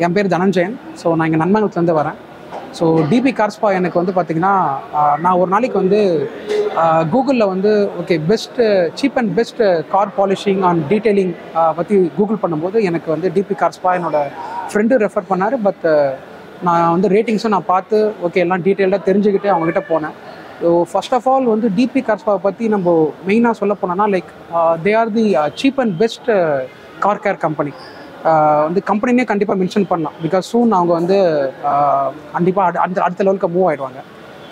என் பேர் தனஞ்சயன். ஸோ நான் இங்கே நன்மங்கலத்துலேருந்து வரேன். ஸோ டிபி கார்ஸ்பா எனக்கு வந்து பார்த்திங்கன்னா, நான் ஒரு நாளைக்கு வந்து கூகுளில் வந்து okay best cheap and best car polishing and detailing பற்றி கூகுள் பண்ணும்போது எனக்கு வந்து டிபி கார்ஸ்பா என்னோடய ஃப்ரெண்டு ரெஃபர் பண்ணார். பட் நான் வந்து ரேட்டிங்ஸும் நான் பார்த்து ஓகே எல்லாம் டீட்டெயில்டாக தெரிஞ்சுக்கிட்டு அவங்ககிட்ட போனேன். ஸோ ஃபர்ஸ்ட் ஆஃப் ஆல் வந்து டிபி கார்ஸ்பாவை பற்றி நம்ம மெயினாக சொல்ல போனோன்னா like they are the cheap and best car care company. வந்து கம்பெனினே கண்டிப்பாக மென்ஷன் பண்ணலாம். பிகாஸ் சூன் அவங்க வந்து கண்டிப்பாக அடுத்த லெவலுக்கு மூவ் ஆகிடுவாங்க.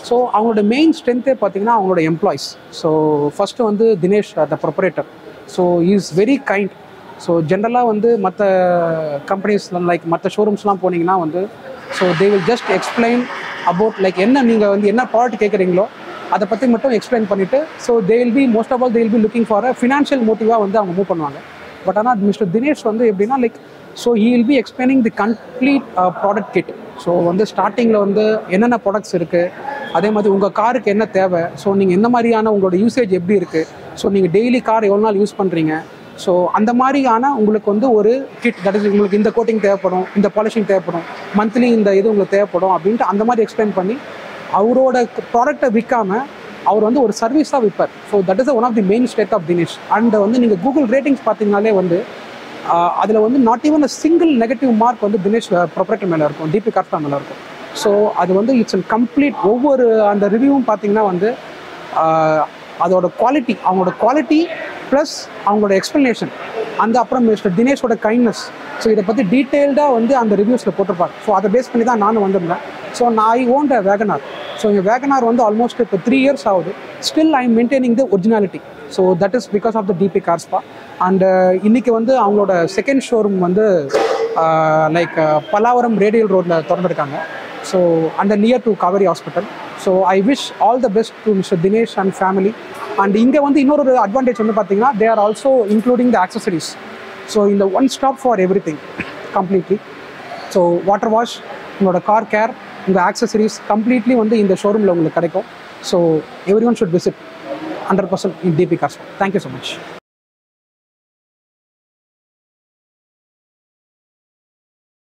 ஸோ அவங்களோட மெயின் ஸ்ட்ரென்த்தே பார்த்திங்கன்னா அவங்களோட எம்ப்ளாயிஸ். ஸோ ஃபஸ்ட்டு வந்து Dinesh the proprietor. So is very kind. So ஜென்ரலாக வந்து மற்ற கம்பெனிஸ்லாம் லைக் மற்ற ஷோரூம்ஸ்லாம் போனீங்கன்னா வந்து so they will just explain about like என்ன நீங்கள் வந்து என்ன ப்ராடக்ட் கேட்குறீங்களோ அதை பற்றி மட்டும் எக்ஸ்பிளைன் பண்ணிவிட்டு so they will be most of all they will be looking for a financial மோட்டிவாக வந்து அவங்க மூவ் பண்ணுவாங்க. பட் ஆனால் மிஸ்டர் தினேஷ் வந்து எப்படின்னா like so he will be explaining the complete product kit. So வந்து ஸ்டார்டிங்கில் வந்து என்னென்ன ப்ராடக்ட்ஸ் இருக்குது, அதே மாதிரி உங்கள் காருக்கு என்ன தேவை, ஸோ நீங்கள் எந்த மாதிரியான உங்களோட யூசேஜ் எப்படி இருக்குது, ஸோ நீங்கள் டெய்லி கார் எவ்வளோ நாள் யூஸ் பண்ணுறீங்க, ஸோ அந்த மாதிரியான உங்களுக்கு வந்து ஒரு கிட் தட் இஸ் உங்களுக்கு இந்த கோட்டிங் தேவைப்படும், இந்த பாலிஷிங் தேவைப்படும், மந்த்லி இந்த இது உங்களுக்கு தேவைப்படும் அப்படின்ட்டு அந்த மாதிரி எக்ஸ்பிளைன் பண்ணி அவரோட ப்ராடக்டை விற்காமல் அவர் வந்து ஒரு சர்வீஸாக விற்பார். So that is one of the main strength of Dinesh. And வந்து நீங்கள் கூகுள் ரேட்டிங்ஸ் பார்த்தீங்கனாலே வந்து அதில் வந்து not even a single negative mark வந்து தினேஷ் ப்ரொப்ரேட்டர் மேலே இருக்கும், டிபி கார்ஸ்பா மேலே இருக்கும். ஸோ அது வந்து இட்ஸ் அண்ட் கம்ப்ளீட் ஒவ்வொரு அந்த ரிவ்யூவும் பார்த்தீங்கன்னா வந்து அதோட குவாலிட்டி, அவங்களோட குவாலிட்டி ப்ளஸ் அவங்களோட எக்ஸ்ப்ளனேஷன் அந்த அப்புறம் மிஸ்டர் தினேஷோட கைண்ட்னஸ். ஸோ இதை பற்றி டீட்டெயில்டாக வந்து அந்த ரிவ்யூஸில் போட்டிருப்பாங்க. ஸோ அதை பேஸ் பண்ணி தான் நானும் வந்திருந்தேன். ஸோ நான் I owned a WagonR. So எங்கள் வேகனார் வந்து ஆல்மோஸ்ட் இப்போ 3 years ஆகுது. Still I am maintaining the originality. So that is because of the DP car spa. And இன்றைக்கி வந்து அவங்களோட செகண்ட் ஷோரூம் வந்து லைக் பல்லாவரம் ரேடியல் ரோட்டில் திறந்துருக்காங்க. So and near to Kaveri hospital. So I wish all the best to mister Dinesh and family. And இங்கே வந்து இன்னொரு advantage வந்து பார்த்தீங்கன்னா they are also including the accessories. So இந்த one stop for every think completely. So water wash, உங்களோட car care, உங்கள் accessories completely வந்து இந்த ஷோரூமில் உங்களுக்கு கிடைக்கும். So every one should visit 100% in DP Cars. Thank you so much.